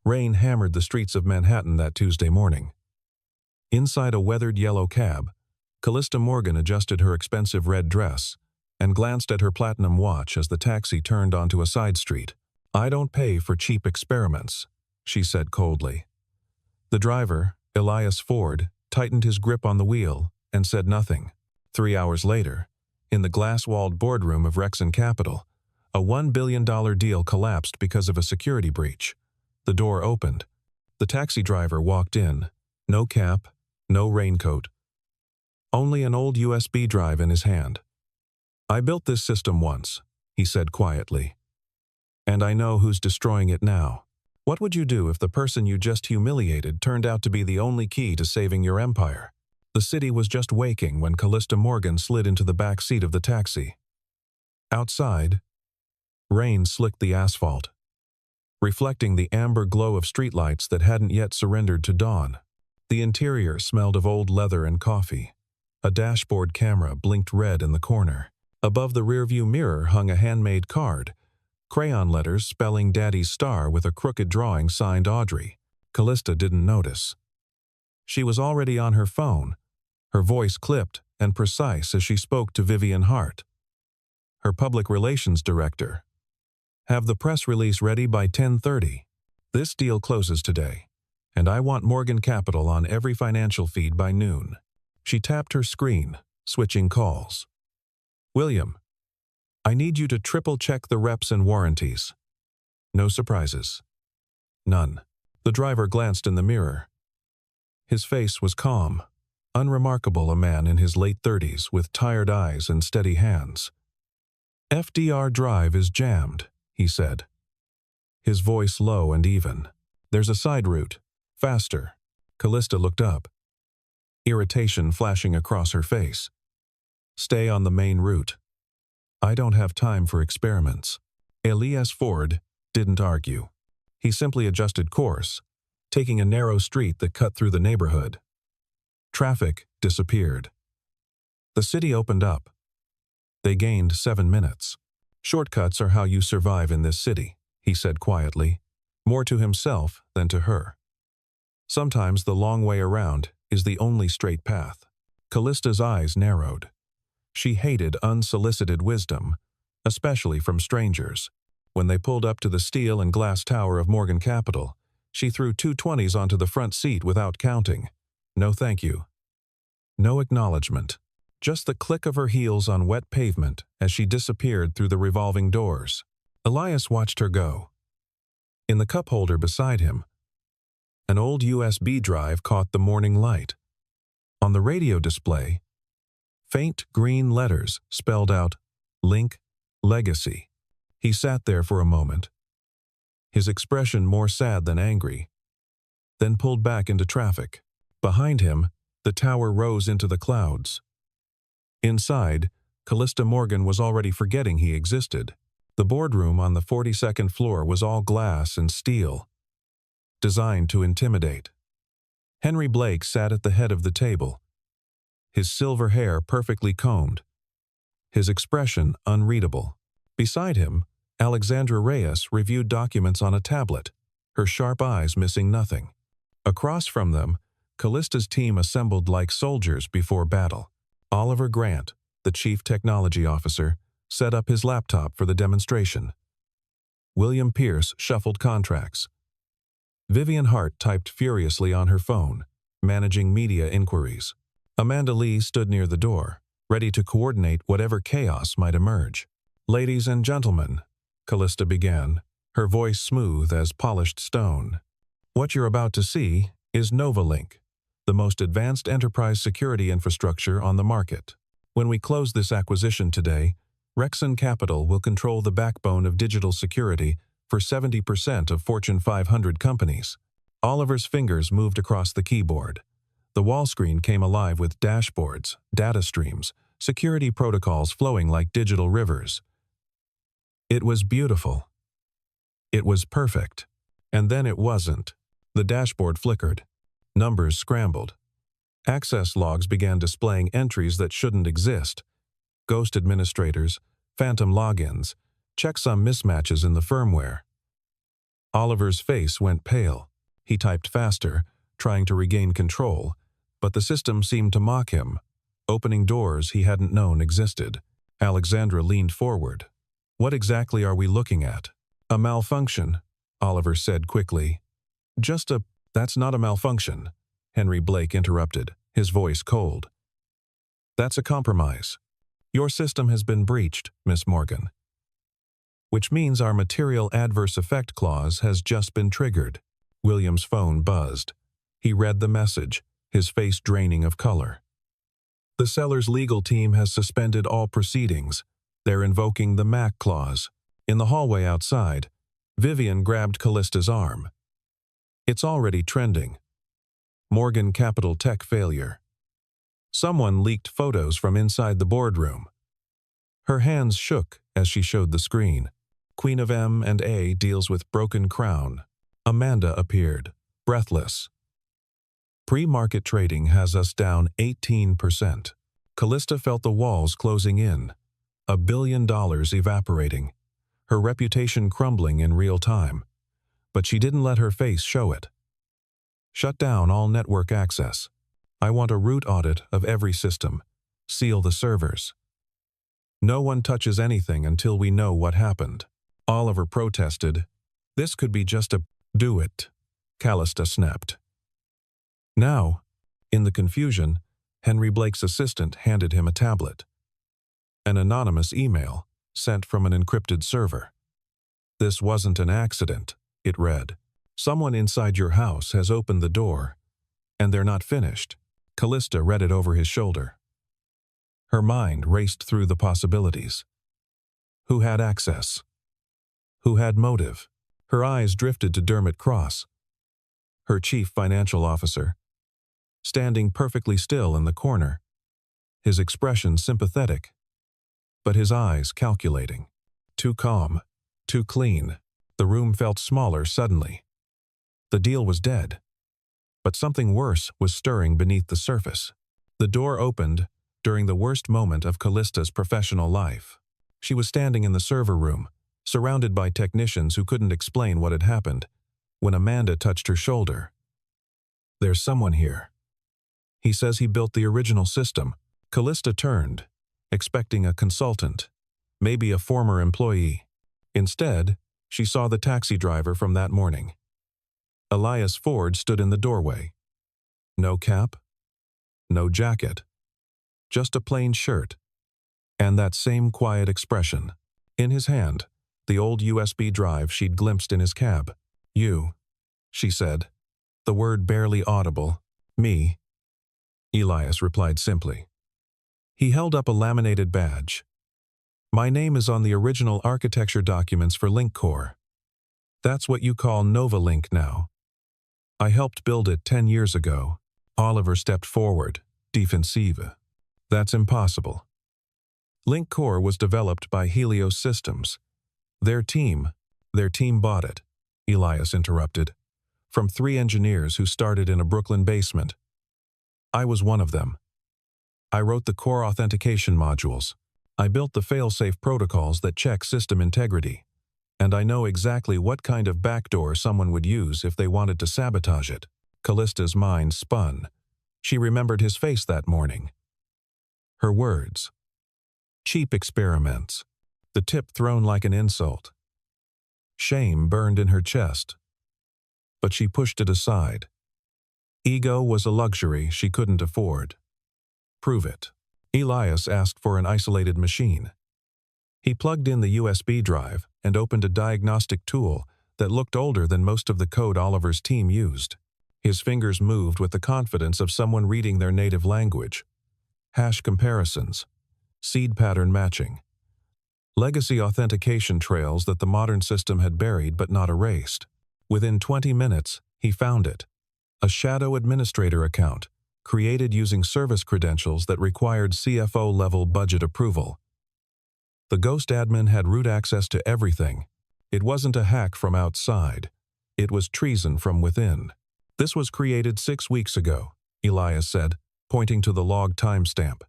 Rain hammered the streets of Manhattan that Tuesday morning. Inside a weathered yellow cab, Callista Morgan adjusted her expensive red dress and glanced at her platinum watch as the taxi turned onto a side street. "I don't pay for cheap experiments," she said coldly. The driver, Elias Ford, tightened his grip on the wheel and said nothing. 3 hours later, in the glass-walled boardroom of Rexon Capital, a $1 billion deal collapsed because of a security breach. The door opened. The taxi driver walked in. No cap, no raincoat. Only an old USB drive in his hand. "I built this system once," he said quietly. "And I know who's destroying it now. What would you do if the person you just humiliated turned out to be the only key to saving your empire?" The city was just waking when Callista Morgan slid into the back seat of the taxi. Outside, rain slicked the asphalt, reflecting the amber glow of streetlights that hadn't yet surrendered to dawn. The interior smelled of old leather and coffee. A dashboard camera blinked red in the corner. Above the rearview mirror hung a handmade card, crayon letters spelling Daddy's star with a crooked drawing signed Audrey. Callista didn't notice. She was already on her phone, her voice clipped and precise as she spoke to Vivian Hart, her public relations director. "Have the press release ready by 10:30. This deal closes today, and I want Morgan Capital on every financial feed by noon." She tapped her screen, switching calls. "William, I need you to triple-check the reps and warranties. No surprises." "None." The driver glanced in the mirror. His face was calm, unremarkable, a man in his late 30s with tired eyes and steady hands. "FDR drive is jammed," he said, his voice low and even. "There's a side route. Faster." Callista looked up, irritation flashing across her face. "Stay on the main route." "I don't have time for experiments." Elias Ford didn't argue. He simply adjusted course, taking a narrow street that cut through the neighborhood. Traffic disappeared. The city opened up. They gained 7 minutes. "Shortcuts are how you survive in this city," he said quietly, more to himself than to her. "Sometimes the long way around is the only straight path." Callista's eyes narrowed. She hated unsolicited wisdom, especially from strangers. When they pulled up to the steel and glass tower of Morgan Capital, she threw 2 20s onto the front seat without counting. No thank you. No acknowledgement. Just the click of her heels on wet pavement as she disappeared through the revolving doors. Elias watched her go. In the cup holder beside him, an old USB drive caught the morning light. On the radio display, faint green letters spelled out, "Link, Legacy." He sat there for a moment, his expression more sad than angry, then pulled back into traffic. Behind him, the tower rose into the clouds. Inside, Callista Morgan was already forgetting he existed. The boardroom on the 42nd floor was all glass and steel, designed to intimidate. Henry Blake sat at the head of the table, his silver hair perfectly combed, his expression unreadable. Beside him, Alexandra Reyes reviewed documents on a tablet, her sharp eyes missing nothing. Across from them, Callista's team assembled like soldiers before battle. Oliver Grant, the chief technology officer, set up his laptop for the demonstration. William Pierce shuffled contracts. Vivian Hart typed furiously on her phone, managing media inquiries. Amanda Lee stood near the door, ready to coordinate whatever chaos might emerge. "Ladies and gentlemen," Callista began, her voice smooth as polished stone. "What you're about to see is Novalink, the most advanced enterprise security infrastructure on the market. When we close this acquisition today, Rexon Capital will control the backbone of digital security for 70% of Fortune 500 companies." Oliver's fingers moved across the keyboard. The wall screen came alive with dashboards, data streams, security protocols flowing like digital rivers. It was beautiful. It was perfect. And then it wasn't. The dashboard flickered. Numbers scrambled. Access logs began displaying entries that shouldn't exist. Ghost administrators, phantom logins, checksum mismatches in the firmware. Oliver's face went pale. He typed faster, trying to regain control, but the system seemed to mock him, opening doors he hadn't known existed. Alexandra leaned forward. "What exactly are we looking at?" "A malfunction," Oliver said quickly. "That's not a malfunction," Henry Blake interrupted, his voice cold. "That's a compromise. Your system has been breached, Miss Morgan. Which means our material adverse effect clause has just been triggered." William's phone buzzed. He read the message, his face draining of color. "The seller's legal team has suspended all proceedings. They're invoking the MAC clause." In the hallway outside, Vivian grabbed Callista's arm. "It's already trending. Morgan Capital Tech failure. Someone leaked photos from inside the boardroom." Her hands shook as she showed the screen. "Queen of M&A deals with broken crown." Amanda appeared, breathless. "Pre-market trading has us down 18%. Callista felt the walls closing in. $1 billion evaporating. Her reputation crumbling in real time. But she didn't let her face show it. "Shut down all network access. I want a root audit of every system. Seal the servers. No one touches anything until we know what happened." Oliver protested. "This could be just a—" "Do it," Callista snapped. Now, in the confusion, Henry Blake's assistant handed him a tablet. An anonymous email, sent from an encrypted server. "This wasn't an accident," it read. "Someone inside your house has opened the door, and they're not finished." Callista read it over his shoulder. Her mind raced through the possibilities. Who had access? Who had motive? Her eyes drifted to Dermot Cross, her chief financial officer, standing perfectly still in the corner, his expression sympathetic, but his eyes calculating. Too calm, too clean. The room felt smaller suddenly. The deal was dead. But something worse was stirring beneath the surface. The door opened during the worst moment of Callista's professional life. She was standing in the server room, surrounded by technicians who couldn't explain what had happened, when Amanda touched her shoulder. "There's someone here. He says he built the original system." Callista turned, expecting a consultant, maybe a former employee. Instead, she saw the taxi driver from that morning. Elias Ford stood in the doorway. No cap, no jacket, just a plain shirt, and that same quiet expression. In his hand, the old USB drive she'd glimpsed in his cab. "You," she said, the word barely audible. "Me," Elias replied simply. He held up a laminated badge. "My name is on the original architecture documents for Link Core. That's what you call Novalink now. I helped build it 10 years ago." Oliver stepped forward, defensive. "That's impossible. Link Core was developed by Helios Systems. Their team bought it," Elias interrupted, "from 3 engineers who started in a Brooklyn basement. I was one of them. I wrote the core authentication modules. I built the fail-safe protocols that check system integrity. And I know exactly what kind of backdoor someone would use if they wanted to sabotage it." Callista's mind spun. She remembered his face that morning. Her words. Cheap experiments. The tip thrown like an insult. Shame burned in her chest. But she pushed it aside. Ego was a luxury she couldn't afford. "Prove it." Elias asked for an isolated machine. He plugged in the USB drive and opened a diagnostic tool that looked older than most of the code Oliver's team used. His fingers moved with the confidence of someone reading their native language. Hash comparisons. Seed pattern matching. Legacy authentication trails that the modern system had buried but not erased. Within 20 minutes, he found it. A shadow administrator account, created using service credentials that required CFO-level budget approval. The ghost admin had root access to everything. It wasn't a hack from outside. It was treason from within. "This was created 6 weeks ago," Elias said, pointing to the log timestamp.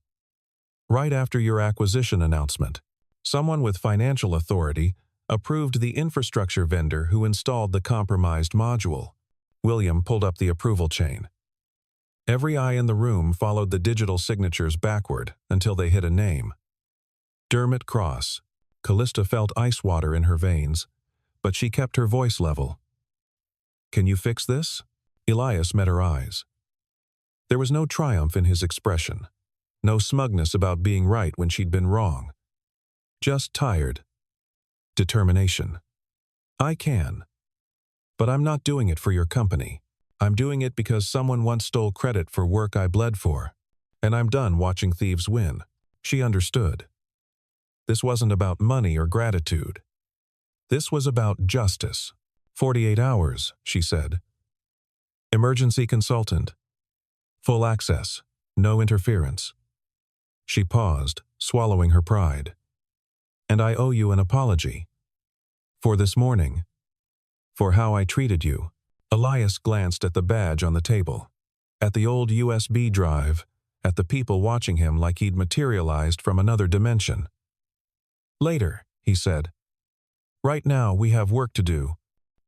"Right after your acquisition announcement. Someone with financial authority approved the infrastructure vendor who installed the compromised module. William pulled up the approval chain. Every eye in the room followed the digital signatures backward until they hit a name. Dermot Cross. Callista felt ice water in her veins, but she kept her voice level. "Can you fix this?" Elias met her eyes. There was no triumph in his expression, no smugness about being right when she'd been wrong. Just tired. Determination. "I can. But I'm not doing it for your company. I'm doing it because someone once stole credit for work I bled for, and I'm done watching thieves win." She understood. This wasn't about money or gratitude. This was about justice. 48 hours, she said. Emergency consultant. Full access. No interference. She paused, swallowing her pride. "And I owe you an apology. For this morning. For how I treated you." Elias glanced at the badge on the table, at the old USB drive, at the people watching him like he'd materialized from another dimension. "Later," he said. "Right now we have work to do."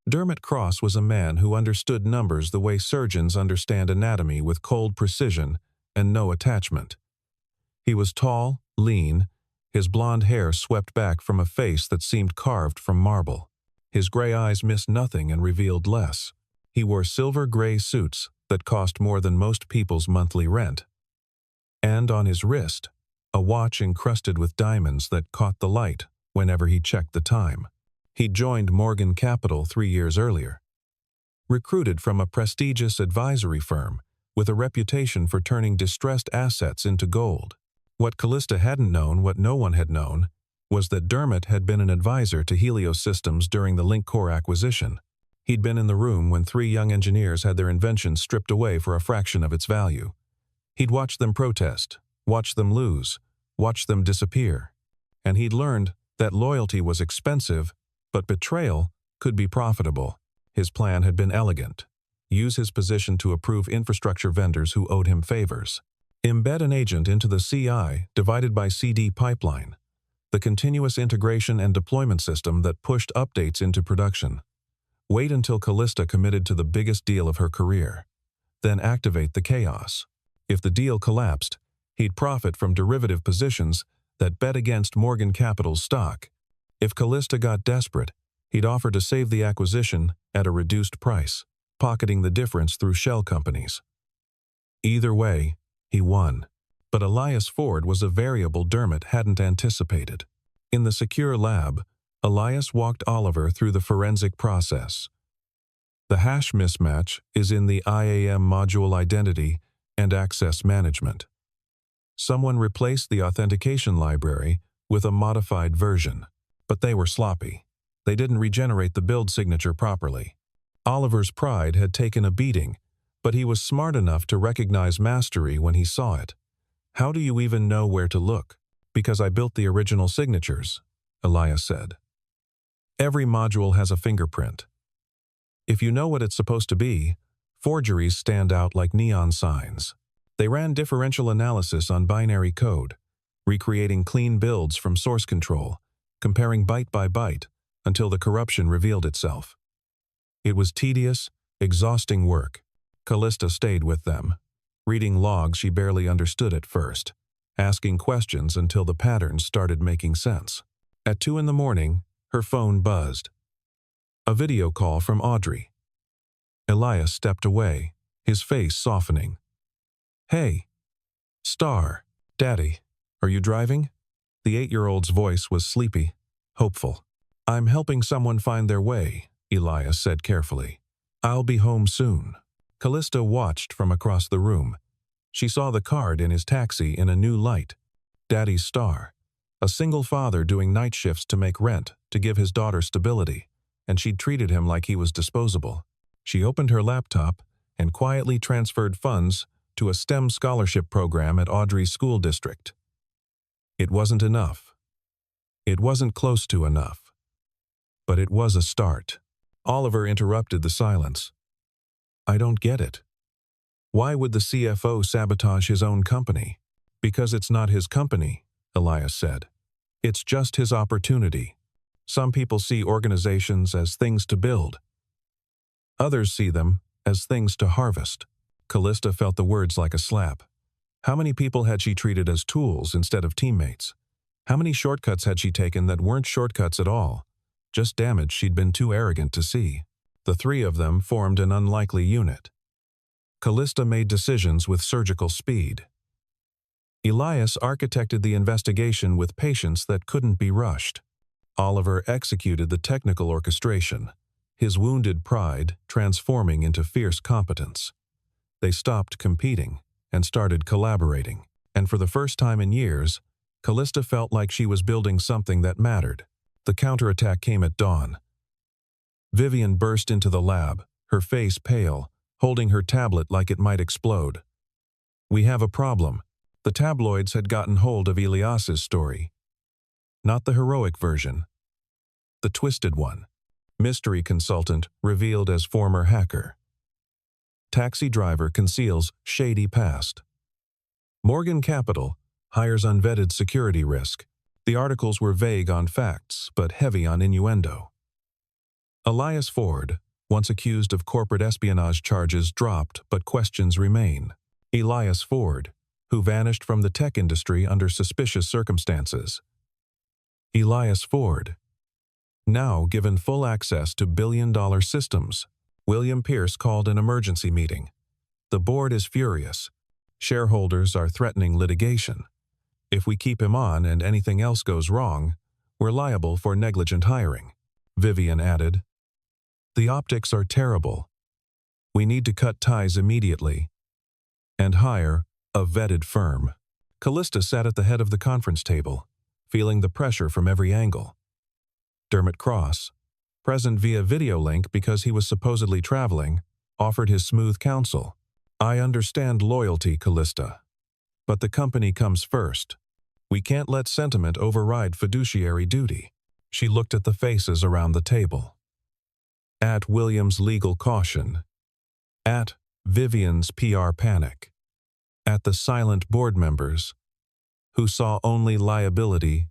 Dermot Cross was a man who understood numbers the way surgeons understand anatomy, with cold precision and no attachment. He was tall, lean, his blonde hair swept back from a face that seemed carved from marble. His gray eyes missed nothing and revealed less. He wore silver-gray suits that cost more than most people's monthly rent. And on his wrist, a watch encrusted with diamonds that caught the light whenever he checked the time. He'd joined Morgan Capital 3 years earlier. Recruited from a prestigious advisory firm with a reputation for turning distressed assets into gold. What Callista hadn't known, what no one had known, was that Dermot had been an advisor to Helios Systems during the LinkCore acquisition. He'd been in the room when 3 young engineers had their inventions stripped away for a fraction of its value. He'd watched them protest, watched them lose, watched them disappear. And he'd learned that loyalty was expensive, but betrayal could be profitable. His plan had been elegant. Use his position to approve infrastructure vendors who owed him favors. Embed an agent into the CI divided by CD pipeline, the continuous integration and deployment system that pushed updates into production. Wait until Callista committed to the biggest deal of her career. Then activate the chaos. If the deal collapsed, he'd profit from derivative positions that bet against Morgan Capital's stock. If Callista got desperate, he'd offer to save the acquisition at a reduced price, pocketing the difference through shell companies. Either way, he won. But Elias Ford was a variable Dermot hadn't anticipated. In the secure lab, Elias walked Oliver through the forensic process. The hash mismatch is in the IAM module identity and access management. Someone replaced the authentication library with a modified version, but they were sloppy. They didn't regenerate the build signature properly. Oliver's pride had taken a beating, but he was smart enough to recognize mastery when he saw it. "How do you even know where to look?" "Because I built the original signatures," Elias said. "Every module has a fingerprint. If you know what it's supposed to be, forgeries stand out like neon signs." They ran differential analysis on binary code, recreating clean builds from source control, comparing byte by byte until the corruption revealed itself. It was tedious, exhausting work. Callista stayed with them, reading logs she barely understood at first, asking questions until the patterns started making sense. At 2 in the morning, her phone buzzed. A video call from Audrey. Elias stepped away, his face softening. "Hey. Star. Daddy. Are you driving?" The 8-year-old's voice was sleepy, hopeful. "I'm helping someone find their way," Elias said carefully. "I'll be home soon." Callista watched from across the room. She saw the card in his taxi in a new light. Daddy's Star. A single father doing night shifts to make rent to give his daughter stability, and she'd treated him like he was disposable. She opened her laptop and quietly transferred funds to a STEM scholarship program at Audrey's school district. It wasn't enough. It wasn't close to enough. But it was a start. Oliver interrupted the silence. "I don't get it. Why would the CFO sabotage his own company?" "Because it's not his company," Elias said. "It's just his opportunity. Some people see organizations as things to build. Others see them as things to harvest. Callista felt the words like a slap. How many people had she treated as tools instead of teammates? How many shortcuts had she taken that weren't shortcuts at all? Just damage she'd been too arrogant to see. The three of them formed an unlikely unit. Callista made decisions with surgical speed. Elias architected the investigation with patience that couldn't be rushed. Oliver executed the technical orchestration, his wounded pride transforming into fierce competence. They stopped competing and started collaborating, and for the first time in years, Callista felt like she was building something that mattered. The counterattack came at dawn. Vivian burst into the lab, her face pale, holding her tablet like it might explode. "We have a problem." The tabloids had gotten hold of Elias's story. Not the heroic version. The twisted one. Mystery consultant revealed as former hacker. Taxi driver conceals shady past. Morgan Capital hires unvetted security risk. The articles were vague on facts, but heavy on innuendo. Elias Ford, once accused of corporate espionage charges, dropped, but questions remain. Elias Ford, who vanished from the tech industry under suspicious circumstances. Elias Ford, now given full access to billion-dollar systems. William Pierce called an emergency meeting. The board is furious. Shareholders are threatening litigation. If we keep him on and anything else goes wrong, we're liable for negligent hiring. Vivian added. The optics are terrible. We need to cut ties immediately and hire a vetted firm. Callista sat at the head of the conference table, feeling the pressure from every angle. Dermot Cross, present via video link because he was supposedly traveling, offered his smooth counsel. I understand loyalty, Callista, but the company comes first. We can't let sentiment override fiduciary duty. She looked at the faces around the table. At William's legal caution. At Vivian's PR panic. At the silent board members, who saw only liability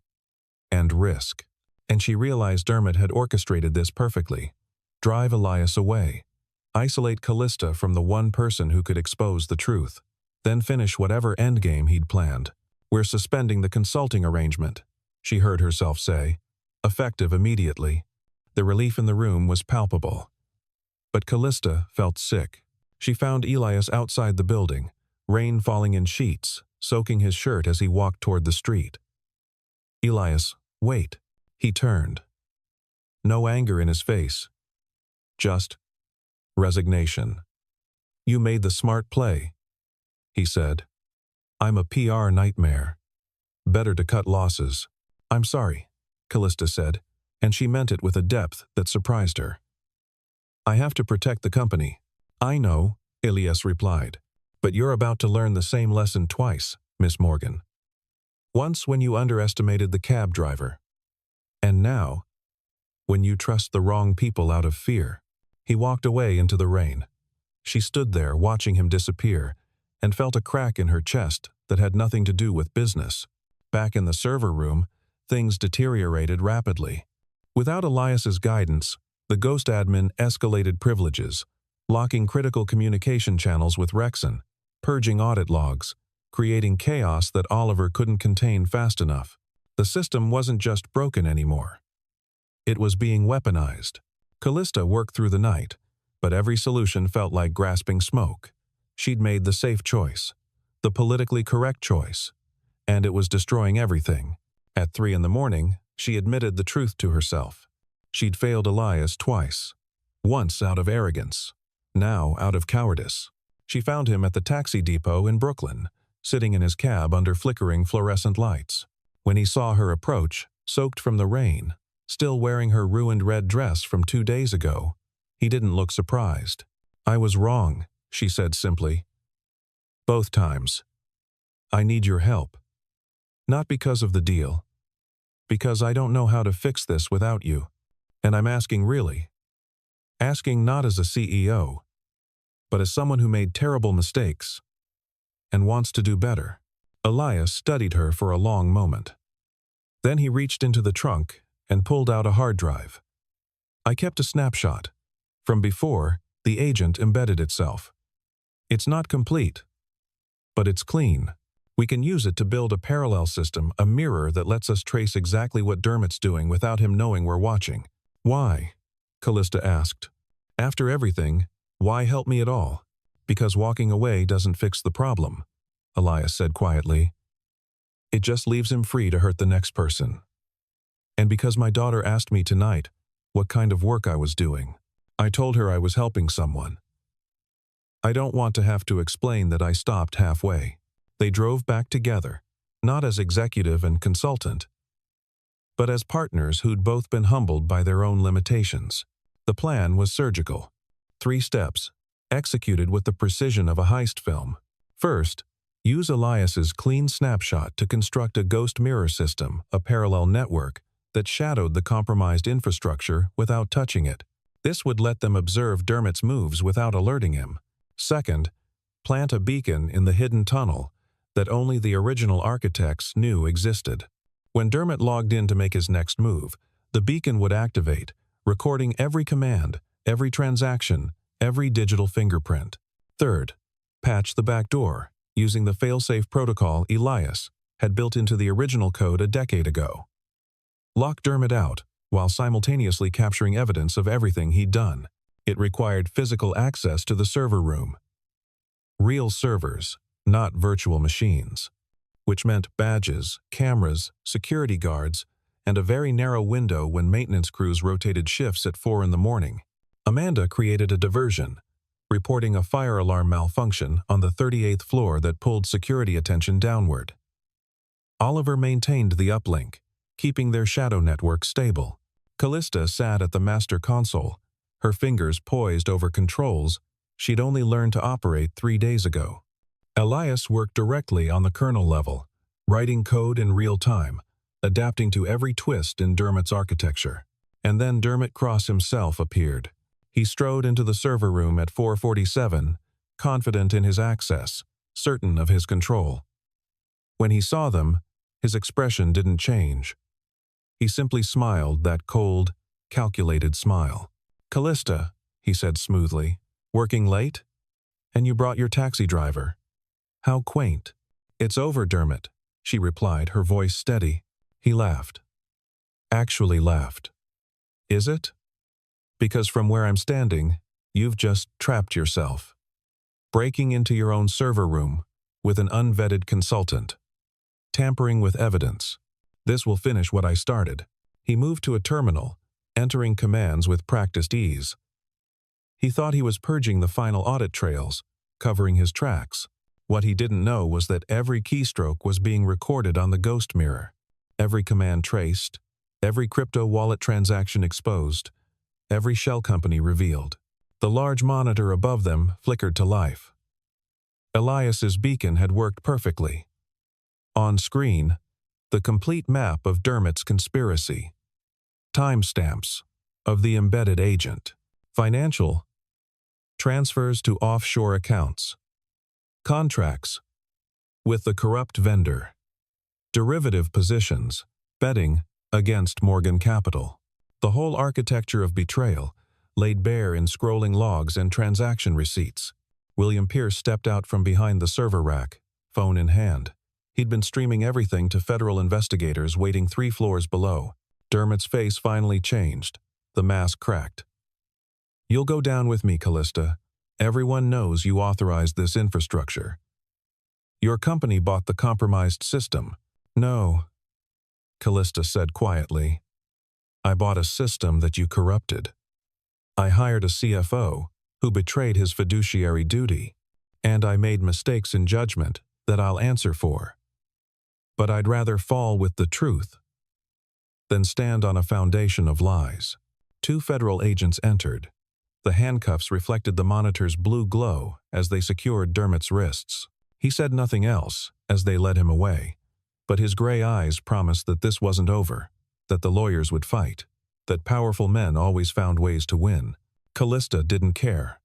and risk. And she realized Dermot had orchestrated this perfectly. Drive Elias away. Isolate Callista from the one person who could expose the truth. Then finish whatever endgame he'd planned. We're suspending the consulting arrangement, she heard herself say, effective immediately. The relief in the room was palpable. But Callista felt sick. She found Elias outside the building, rain falling in sheets, soaking his shirt as he walked toward the street. Elias, wait. He turned. No anger in his face. Just resignation. You made the smart play, he said. I'm a PR nightmare. Better to cut losses. I'm sorry, Callista said, and she meant it with a depth that surprised her. I have to protect the company. I know, Elias replied, but you're about to learn the same lesson twice, Miss Morgan. Once when you underestimated the cab driver. And now, when you trust the wrong people out of fear. He walked away into the rain. She stood there watching him disappear and felt a crack in her chest that had nothing to do with business. Back in the server room, things deteriorated rapidly. Without Elias's guidance, the ghost admin escalated privileges, locking critical communication channels with Rexon, purging audit logs, creating chaos that Oliver couldn't contain fast enough. The system wasn't just broken anymore. It was being weaponized. Callista worked through the night, but every solution felt like grasping smoke. She'd made the safe choice, the politically correct choice, and it was destroying everything. At 3 a.m, she admitted the truth to herself. She'd failed Elias twice, once out of arrogance, now out of cowardice. She found him at the taxi depot in Brooklyn, sitting in his cab under flickering fluorescent lights. When he saw her approach, soaked from the rain, still wearing her ruined red dress from 2 days ago, he didn't look surprised. I was wrong, she said simply. Both times. I need your help. Not because of the deal. Because I don't know how to fix this without you. And I'm asking really. Asking not as a CEO, but as someone who made terrible mistakes and wants to do better. Elias studied her for a long moment. Then he reached into the trunk and pulled out a hard drive. I kept a snapshot. From before, the agent embedded itself. It's not complete, but it's clean. We can use it to build a parallel system, a mirror that lets us trace exactly what Dermot's doing without him knowing we're watching. Why? Callista asked. After everything, why help me at all? Because walking away doesn't fix the problem, Elias said quietly. It just leaves him free to hurt the next person. And because my daughter asked me tonight what kind of work I was doing, I told her I was helping someone. I don't want to have to explain that I stopped halfway. They drove back together, not as executive and consultant, but as partners who'd both been humbled by their own limitations. The plan was surgical. 3 steps, executed with the precision of a heist film. First, use Elias's clean snapshot to construct a ghost mirror system, a parallel network, that shadowed the compromised infrastructure without touching it. This would let them observe Dermot's moves without alerting him. Second, plant a beacon in the hidden tunnel that only the original architects knew existed. When Dermot logged in to make his next move, the beacon would activate, recording every command, every transaction, every digital fingerprint. Third, patch the back door, using the failsafe protocol Elias had built into the original code a decade ago. Lock Dermot out, while simultaneously capturing evidence of everything he'd done. It required physical access to the server room. Real servers, not virtual machines, which meant badges, cameras, security guards, and a very narrow window when maintenance crews rotated shifts at 4 in the morning. Amanda created a diversion, reporting a fire alarm malfunction on the 38th floor that pulled security attention downward. Oliver maintained the uplink, keeping their shadow network stable. Callista sat at the master console, her fingers poised over controls she'd only learned to operate 3 days ago. Elias worked directly on the kernel level, writing code in real time, adapting to every twist in Dermot's architecture. And then Dermot Cross himself appeared. He strode into the server room at 4:47, confident in his access, certain of his control. When he saw them, his expression didn't change. He simply smiled, that cold, calculated smile. "Callista," he said smoothly, "working late? And you brought your taxi driver. How quaint." "It's over, Dermot," she replied, her voice steady. He laughed. Actually laughed. "Is it? Because from where I'm standing, you've just trapped yourself. Breaking into your own server room with an unvetted consultant. Tampering with evidence. This will finish what I started." He moved to a terminal, entering commands with practiced ease. He thought he was purging the final audit trails, covering his tracks. What he didn't know was that every keystroke was being recorded on the ghost mirror. Every command traced, every crypto wallet transaction exposed, every shell company revealed. The large monitor above them flickered to life. Elias's beacon had worked perfectly. On screen, the complete map of Dermot's conspiracy. Timestamps of the embedded agent. Financial transfers to offshore accounts. Contracts with the corrupt vendor. Derivative positions, betting against Morgan Capital. The whole architecture of betrayal laid bare in scrolling logs and transaction receipts. William Pierce stepped out from behind the server rack, phone in hand. He'd been streaming everything to federal investigators waiting 3 floors below. Dermot's face finally changed. The mask cracked. "You'll go down with me, Callista. Everyone knows you authorized this infrastructure. Your company bought the compromised system." "No," Callista said quietly. "I bought a system that you corrupted. I hired a CFO who betrayed his fiduciary duty, and I made mistakes in judgment that I'll answer for. But I'd rather fall with the truth than stand on a foundation of lies." 2 federal agents entered. The handcuffs reflected the monitor's blue glow as they secured Dermot's wrists. He said nothing else as they led him away, but his gray eyes promised that this wasn't over, that the lawyers would fight, that powerful men always found ways to win. Callista didn't care.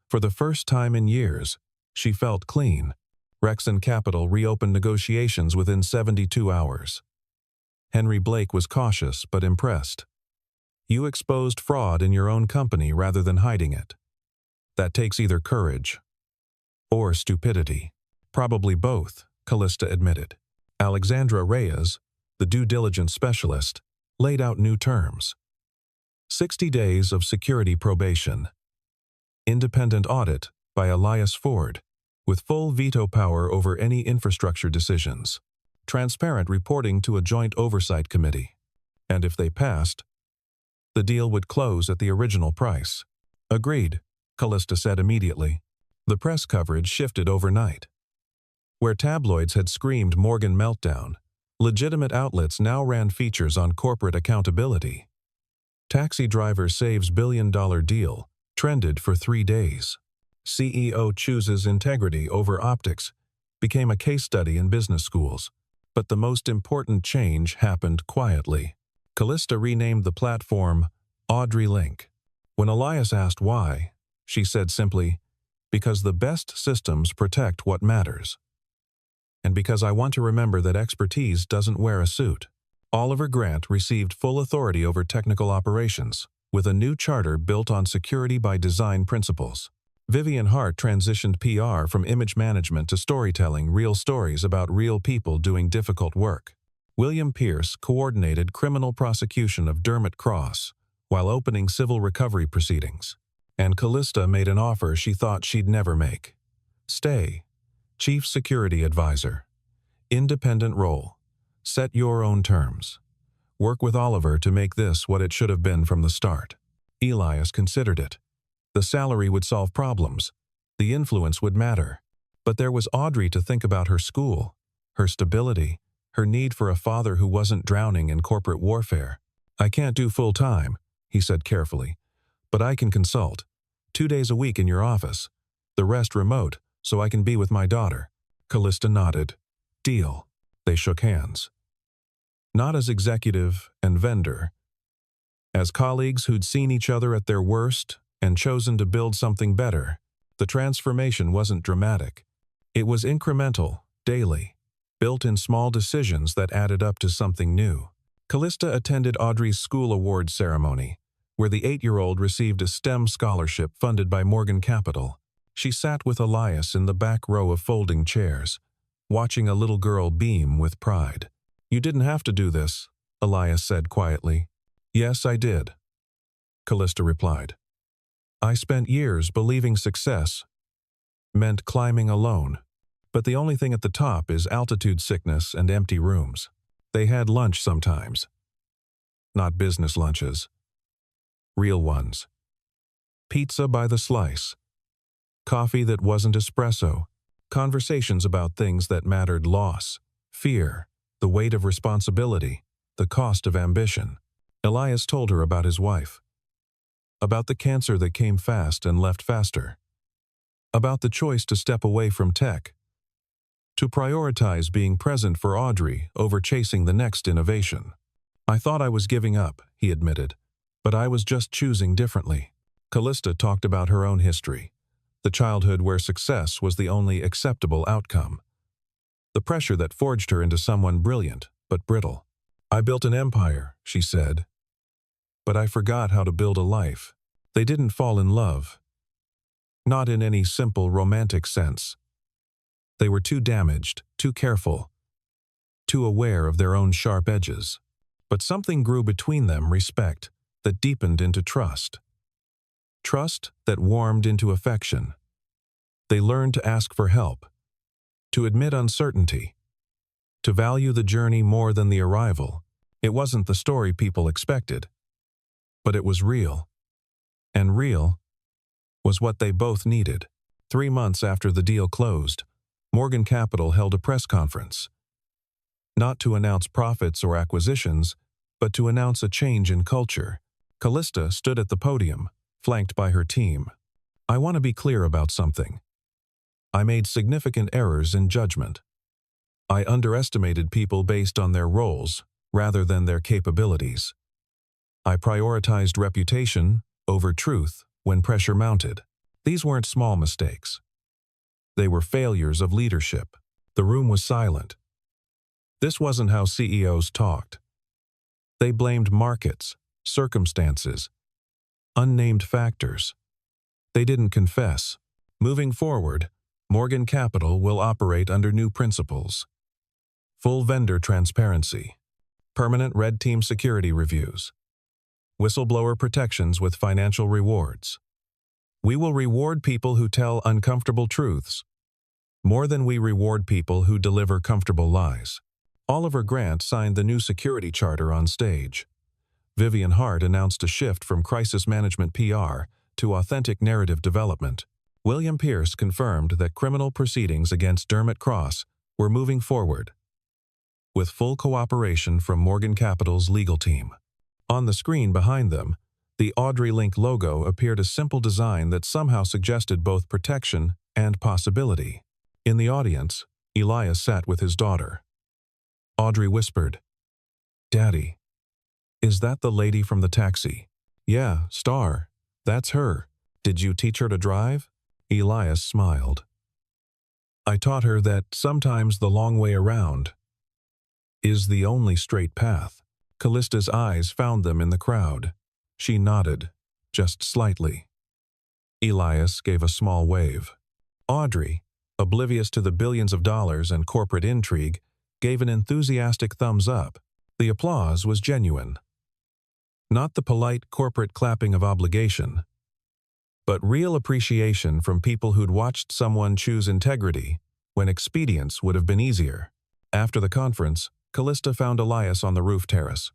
For the first time in years, she felt clean. Rex and Capital reopened negotiations within 72 hours. Henry Blake was cautious but impressed. You exposed fraud in your own company rather than hiding it. That takes either courage or stupidity. Probably both, Callista admitted. Alexandra Reyes, the due diligence specialist, laid out new terms. 60 days of security probation. Independent audit by Elias Ford, with full veto power over any infrastructure decisions. Transparent reporting to a joint oversight committee. And if they passed, the deal would close at the original price. Agreed, Callista said immediately. The press coverage shifted overnight. Where tabloids had screamed Morgan meltdown, legitimate outlets now ran features on corporate accountability. Taxi driver saves billion-dollar deal, trended for 3 days. CEO chooses integrity over optics, became a case study in business schools. But the most important change happened quietly. Callista renamed the platform Audrey Link. When Elias asked why, she said simply, "Because the best systems protect what matters. And because I want to remember that expertise doesn't wear a suit." Oliver Grant received full authority over technical operations, with a new charter built on security by design principles. Vivian Hart transitioned PR from image management to storytelling real stories about real people doing difficult work. William Pierce coordinated criminal prosecution of Dermot Cross while opening civil recovery proceedings. And Callista made an offer she thought she'd never make. Stay. Chief Security Advisor. Independent role. Set your own terms. Work with Oliver to make this what it should have been from the start. Elias considered it. The salary would solve problems. The influence would matter. But there was Audrey to think about: her school, her stability, her need for a father who wasn't drowning in corporate warfare. "I can't do full-time," he said carefully, "but I can consult. 2 days a week in your office. The rest remote, so I can be with my daughter." Callista nodded. Deal. They shook hands. Not as executive and vendor. As colleagues who'd seen each other at their worst and chosen to build something better. The transformation wasn't dramatic. It was incremental, daily, built in small decisions that added up to something new. Callista attended Audrey's school awards ceremony, where the 8-year-old received a STEM scholarship funded by Morgan Capital. She sat with Elias in the back row of folding chairs, watching a little girl beam with pride. "You didn't have to do this," Elias said quietly. "Yes, I did," Callista replied. "I spent years believing success meant climbing alone. But the only thing at the top is altitude sickness and empty rooms." They had lunch sometimes. Not business lunches. Real ones. Pizza by the slice. Coffee that wasn't espresso. Conversations about things that mattered: loss, fear, the weight of responsibility, the cost of ambition. Elias told her about his wife. About the cancer that came fast and left faster. About the choice to step away from tech. To prioritize being present for Audrey over chasing the next innovation. "I thought I was giving up," he admitted, "but I was just choosing differently." Callista talked about her own history. The childhood where success was the only acceptable outcome. The pressure that forged her into someone brilliant but brittle. "I built an empire," she said. "But I forgot how to build a life." They didn't fall in love. Not in any simple romantic sense. They were too damaged, too careful, too aware of their own sharp edges. But something grew between them: respect that deepened into trust. Trust that warmed into affection. They learned to ask for help, to admit uncertainty, to value the journey more than the arrival. It wasn't the story people expected, but it was real. And real was what they both needed. 3 months after the deal closed, Morgan Capital held a press conference. Not to announce profits or acquisitions, but to announce a change in culture. Callista stood at the podium, flanked by her team. "I want to be clear about something. I made significant errors in judgment. I underestimated people based on their roles rather than their capabilities. I prioritized reputation over truth when pressure mounted. These weren't small mistakes. They were failures of leadership." The room was silent. This wasn't how CEOs talked. They blamed markets, circumstances, unnamed factors. They didn't confess. Moving forward, Morgan Capital will operate under new principles. Full vendor transparency, permanent red team security reviews, whistleblower protections with financial rewards. We will reward people who tell uncomfortable truths, more than we reward people who deliver comfortable lies. Oliver Grant signed the new security charter on stage. Vivian Hart announced a shift from crisis management PR to authentic narrative development. William Pierce confirmed that criminal proceedings against Dermot Cross were moving forward, with full cooperation from Morgan Capital's legal team. On the screen behind them, the Audrey Link logo appeared a simple design that somehow suggested both protection and possibility. In the audience, Elias sat with his daughter. Audrey whispered, "Daddy, is that the lady from the taxi?" "Yeah, Star, that's her. Did you teach her to drive?" Elias smiled. "I taught her that sometimes the long way around is the only straight path." Callista's eyes found them in the crowd. She nodded, just slightly. Elias gave a small wave. Audrey, oblivious to the billions of dollars and corporate intrigue, gave an enthusiastic thumbs up. The applause was genuine. Not the polite corporate clapping of obligation, but real appreciation from people who'd watched someone choose integrity when expedience would have been easier. After the conference, Callista found Elias on the roof terrace.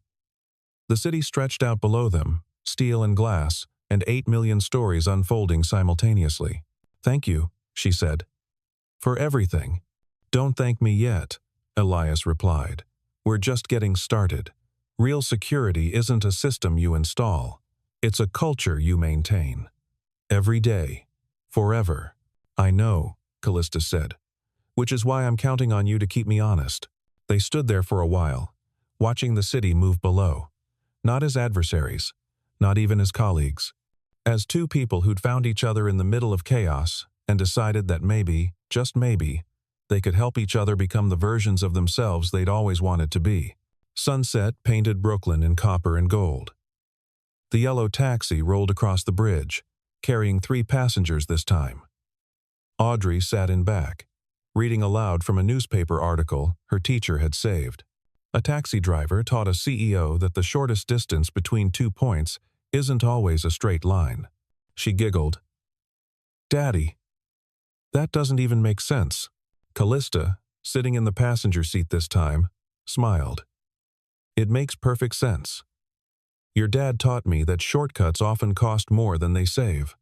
The city stretched out below them, steel and glass, and 8 million stories unfolding simultaneously. "Thank you," she said. "For everything." "Don't thank me yet," Elias replied. "We're just getting started. Real security isn't a system you install. It's a culture you maintain. Every day. Forever." "I know," Callista said. "Which is why I'm counting on you to keep me honest." They stood there for a while, watching the city move below. Not as adversaries, not even as colleagues. As two people who'd found each other in the middle of chaos and decided that maybe, just maybe, they could help each other become the versions of themselves they'd always wanted to be. Sunset painted Brooklyn in copper and gold. The yellow taxi rolled across the bridge, carrying 3 passengers this time. Audrey sat in back, reading aloud from a newspaper article her teacher had saved. A taxi driver taught a CEO that the shortest distance between 2 points isn't always a straight line. She giggled. "Daddy, that doesn't even make sense." Callista, sitting in the passenger seat this time, smiled. "It makes perfect sense. Your dad taught me that shortcuts often cost more than they save.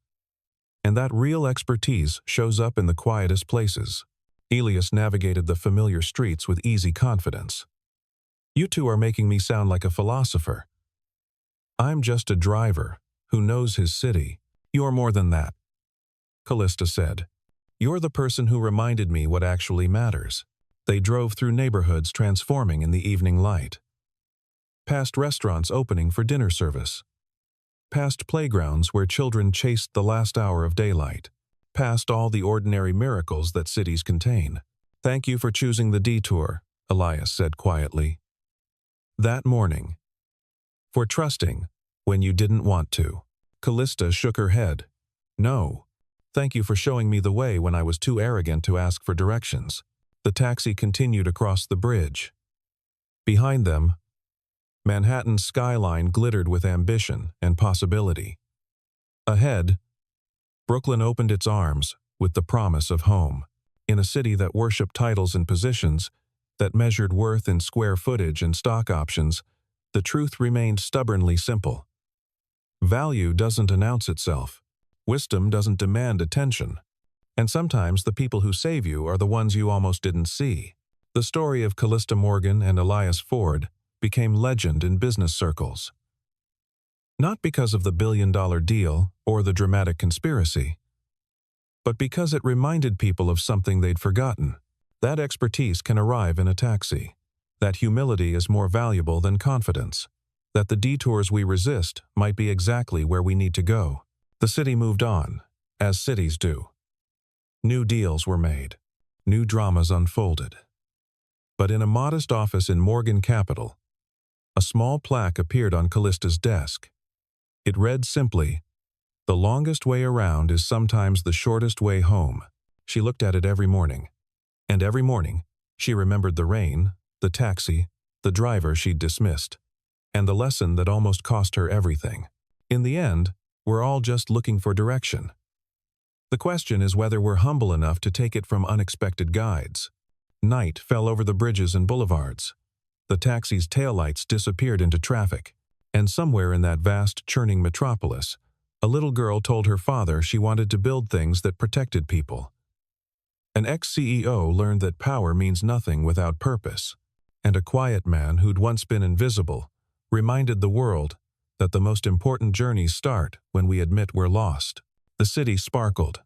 And that real expertise shows up in the quietest places." Elias navigated the familiar streets with easy confidence. "You two are making me sound like a philosopher. I'm just a driver who knows his city." "You're more than that," Callista said. "You're the person who reminded me what actually matters." They drove through neighborhoods transforming in the evening light. Past restaurants opening for dinner service. Past playgrounds where children chased the last hour of daylight. Past all the ordinary miracles that cities contain. "Thank you for choosing the detour," Elias said quietly. "That morning. For trusting when you didn't want to." Callista shook her head. "No. Thank you for showing me the way when I was too arrogant to ask for directions." The taxi continued across the bridge. Behind them, Manhattan's skyline glittered with ambition and possibility. Ahead, Brooklyn opened its arms with the promise of home. In a city that worshipped titles and positions, that measured worth in square footage and stock options, the truth remained stubbornly simple. Value doesn't announce itself. Wisdom doesn't demand attention. And sometimes the people who save you are the ones you almost didn't see. The story of Callista Morgan and Elias Ford became legend in business circles. Not because of the billion-dollar deal or the dramatic conspiracy, but because it reminded people of something they'd forgotten. That expertise can arrive in a taxi. That humility is more valuable than confidence. That the detours we resist might be exactly where we need to go. The city moved on, as cities do. New deals were made. New dramas unfolded. But in a modest office in Morgan Capital, A small plaque appeared on Callista's desk. It read simply, "The longest way around is sometimes the shortest way home." She looked at it every morning. And every morning, she remembered the rain, the taxi, the driver she'd dismissed, and the lesson that almost cost her everything. In the end, we're all just looking for direction. The question is whether we're humble enough to take it from unexpected guides. Night fell over the bridges and boulevards. The taxi's taillights disappeared into traffic, and somewhere in that vast, churning metropolis, a little girl told her father she wanted to build things that protected people. An ex-CEO learned that power means nothing without purpose, and a quiet man who'd once been invisible reminded the world that the most important journeys start when we admit we're lost. The city sparkled.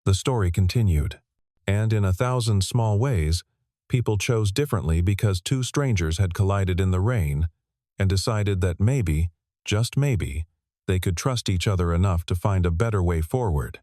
The story continued. And in 1,000 small ways, people chose differently because two strangers had collided in the rain and decided that maybe, just maybe, they could trust each other enough to find a better way forward.